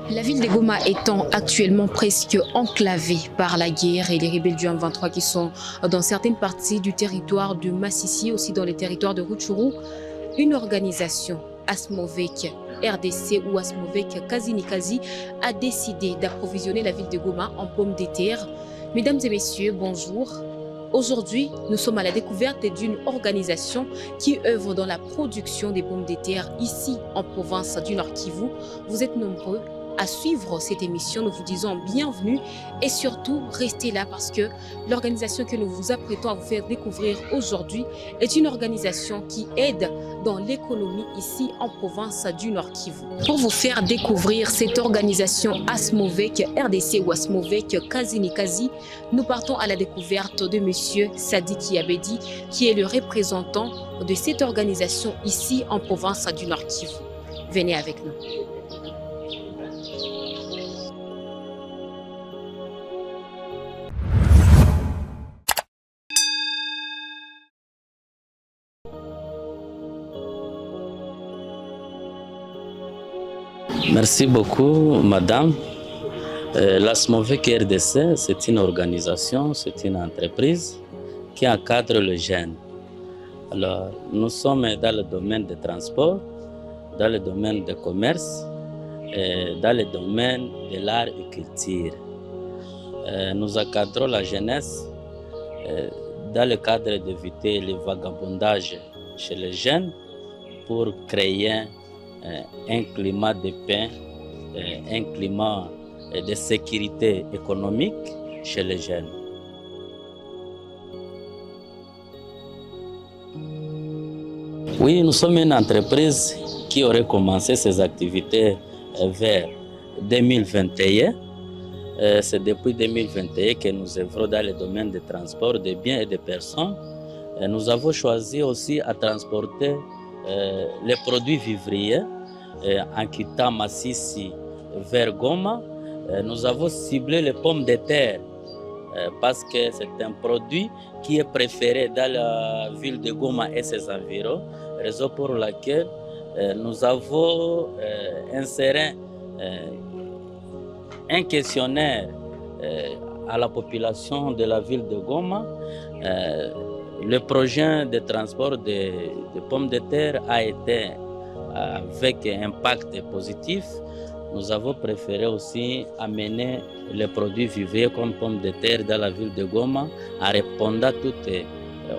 La ville de Goma étant actuellement presque enclavée par la guerre et les rebelles du M23 qui sont dans certaines parties du territoire de Massissi, aussi dans les territoires de Rutshuru, une organisation, Asmovek RDC ou Asmovek Kazinikazi, a décidé d'approvisionner la ville de Goma en pommes de terre. Mesdames et messieurs, bonjour. Aujourd'hui, nous sommes à la découverte d'une organisation qui œuvre dans la production des pommes de terre ici en province du Nord Kivu. Vous êtes nombreux à suivre cette émission. Nous vous disons bienvenue et surtout restez là parce que l'organisation que nous vous apprêtons à vous faire découvrir aujourd'hui est une organisation qui aide dans l'économie ici en province du Nord Kivu. Pour vous faire découvrir cette organisation Asmovek RDC ou Asmovek Kazinikazi, nous partons à la découverte de monsieur Sadiki Abedi qui est le représentant de cette organisation ici en province du Nord Kivu. Venez avec nous. Merci beaucoup, madame. L'Asmovek RDC, c'est une organisation, c'est une entreprise qui encadre le jeune. Alors, nous sommes dans le domaine des transports, dans le domaine du commerce, et dans le domaine de l'art et culture. Nous encadrons la jeunesse dans le cadre d'éviter le vagabondage chez les jeunes pour créer un climat de paix, un climat de sécurité économique chez les jeunes. Oui, nous sommes une entreprise qui aurait commencé ses activités vers 2021. C'est depuis 2021 que nous œuvrons dans le domaine des transports de biens et de personnes. Nous avons choisi aussi à transporter les produits vivriers en quittant Massissi vers Goma. Nous avons ciblé les pommes de terre parce que c'est un produit qui est préféré dans la ville de Goma et ses environs, raison pour laquelle nous avons inséré un questionnaire à la population de la ville de Goma. Le projet de transport de pommes de terre a été avec un impact positif. Nous avons préféré aussi amener les produits vivriers comme pommes de terre dans la ville de Goma en répondant toutes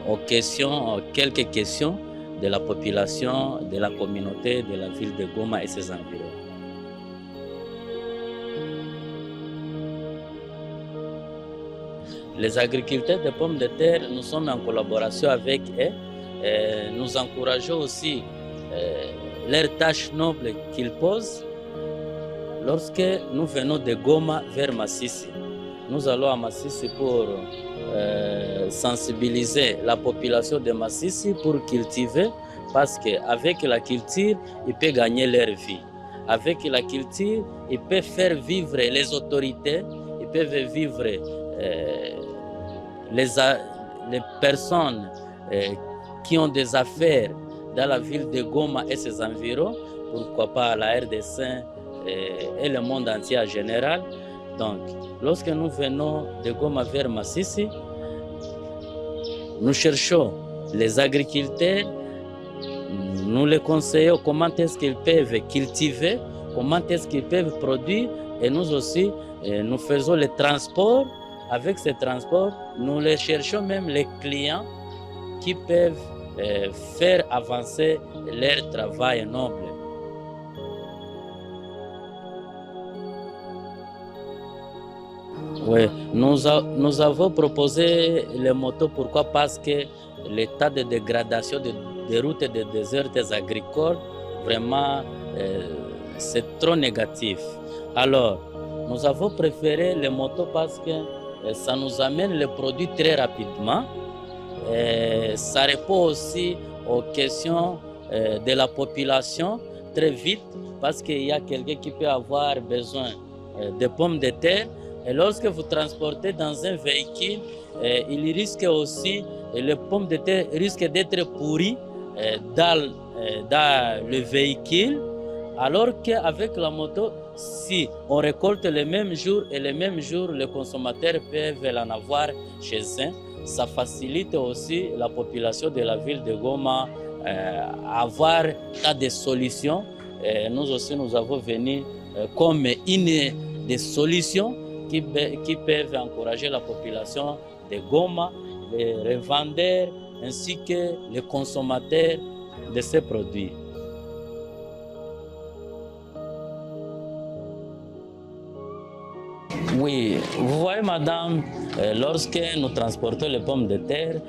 aux questions, quelques questions de la population, de la communauté de la ville de Goma et ses environs. Les agriculteurs de pommes de terre, nous sommes en collaboration avec eux. Nous encourageons aussi leurs tâches nobles qu'ils posent. Lorsque nous venons de Goma vers Massissi, nous allons à Massissi pour sensibiliser la population de Massissi pour cultiver, parce qu'avec la culture, ils peuvent gagner leur vie. Avec la culture, ils peuvent faire vivre les autorités, ils peuvent vivre les personnes qui ont des affaires dans la ville de Goma et ses environs, pourquoi pas la RDC et le monde entier en général. Donc, lorsque nous venons de Goma vers Massissi, nous cherchons les agriculteurs, nous les conseillons comment est-ce qu'ils peuvent cultiver, comment est-ce qu'ils peuvent produire, et nous aussi, nous faisons le transport. Avec ces transports, nous les cherchons même les clients qui peuvent faire avancer leur travail noble. Oui, nous avons proposé les motos. Pourquoi? Parce que l'état de dégradation des routes et des déserts agricoles, vraiment, c'est trop négatif. Alors, nous avons préféré les motos parce que ça nous amène les produits très rapidement. Ça répond aussi aux questions de la population très vite, parce qu'il y a quelqu'un qui peut avoir besoin de pommes de terre. Et lorsque vous transportez dans un véhicule, il risque aussi, les pommes de terre risquent d'être pourries dans le véhicule, alors qu'avec la moto, si on récolte le même jour et le même jour, les consommateurs peuvent en avoir chez eux, ça facilite aussi la population de la ville de Goma à avoir des solutions. Et nous aussi, nous avons venu comme une des solutions qui peuvent encourager la population de Goma, les revendeurs ainsi que les consommateurs de ces produits. Oui, vous voyez madame, lorsque nous transportons les pommes de terre,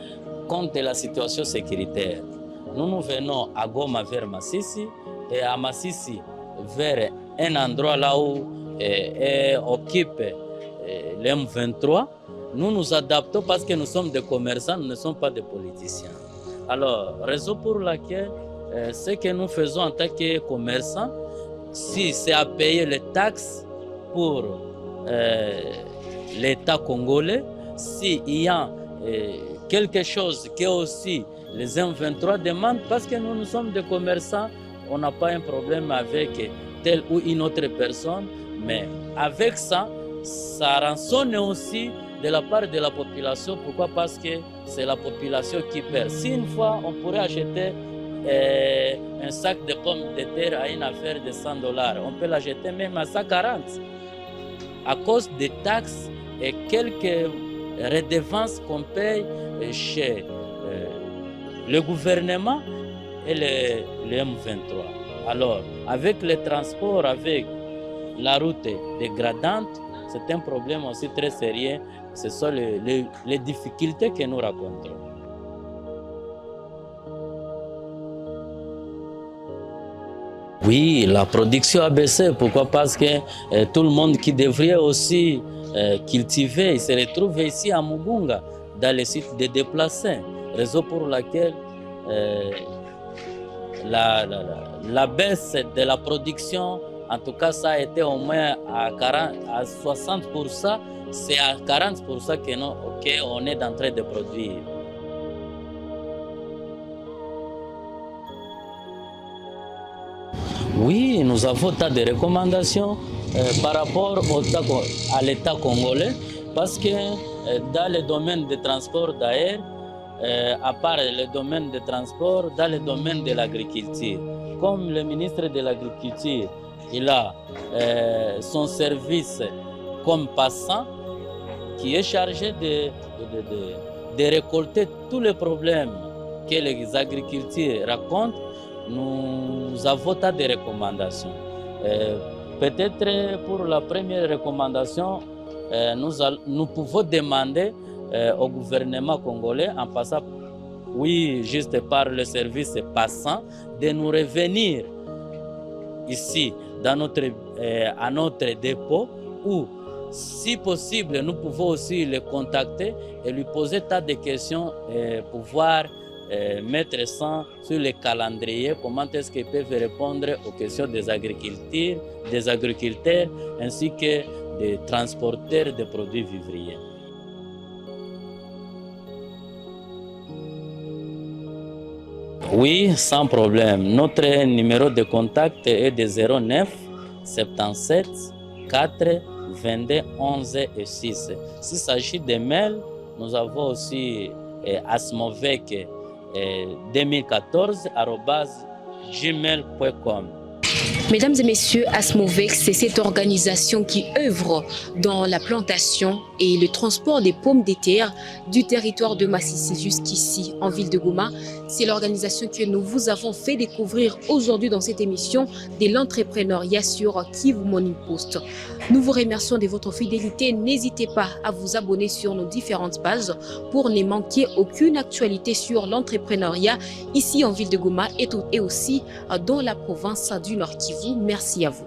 compte la situation sécuritaire, nous venons à Goma vers Massissi et à Massissi vers un endroit là où occupe l'M23. Nous nous adaptons parce que nous sommes des commerçants, nous ne sommes pas des politiciens. Alors, raison pour laquelle ce que nous faisons en tant que commerçants, si c'est à payer les taxes pour l'État congolais, s'il y a quelque chose que aussi les M23 demandent, parce que nous sommes des commerçants, on n'a pas un problème avec telle ou une autre personne, mais avec ça, ça rançonne aussi de la part de la population. Pourquoi? Parce que c'est la population qui perd. Si une fois on pourrait acheter un sac de pommes de terre à une affaire de $100, on peut l'acheter même à 140. À cause des taxes et quelques redevances qu'on paye chez le gouvernement et le M23. Alors, avec les transports, avec la route dégradante, c'est un problème aussi très sérieux. Ce sont les difficultés que nous rencontrons. Oui, la production a baissé. Pourquoi? Parce que tout le monde qui devrait aussi cultiver, il se retrouve ici à Mugunga, dans les sites de déplacés. Raison pour laquelle la baisse de la production, en tout cas, ça a été au moins à 60%. C'est à 40% qu'on est en train de produire. Oui, nous avons tas de recommandations par rapport à l'État congolais, parce que dans le domaine des transports d'ailleurs, à part le domaine des transports, dans le domaine de l'agriculture, comme le ministre de l'Agriculture, il a son service comme passant qui est chargé de récolter tous les problèmes que les agriculteurs racontent. Nous avons tas de recommandations. Peut-être pour la première recommandation, nous pouvons demander au gouvernement congolais, en passant, oui, juste par le service passant, de nous revenir ici à notre dépôt, où, si possible, nous pouvons aussi le contacter et lui poser tas de questions et pouvoir mettre ça sur le calendrier, comment est-ce qu'ils peuvent répondre aux questions des agriculteurs ainsi que des transporteurs de produits vivriers. Oui, sans problème. Notre numéro de contact est de 09 77 4 22 11 et 6. S'il s'agit de mails, nous avons aussi asmovec 2014@gmail.com. Mesdames et messieurs, Asmovec, c'est cette organisation qui œuvre dans la plantation et le transport des pommes de terre du territoire de Massissi jusqu'ici en ville de Goma. C'est l'organisation que nous vous avons fait découvrir aujourd'hui dans cette émission de l'entrepreneuriat sur Kivu Morning Post. Nous vous remercions de votre fidélité. N'hésitez pas à vous abonner sur nos différentes pages pour ne manquer aucune actualité sur l'entrepreneuriat ici en ville de Goma et aussi dans la province du Nord Kivu. Merci à vous.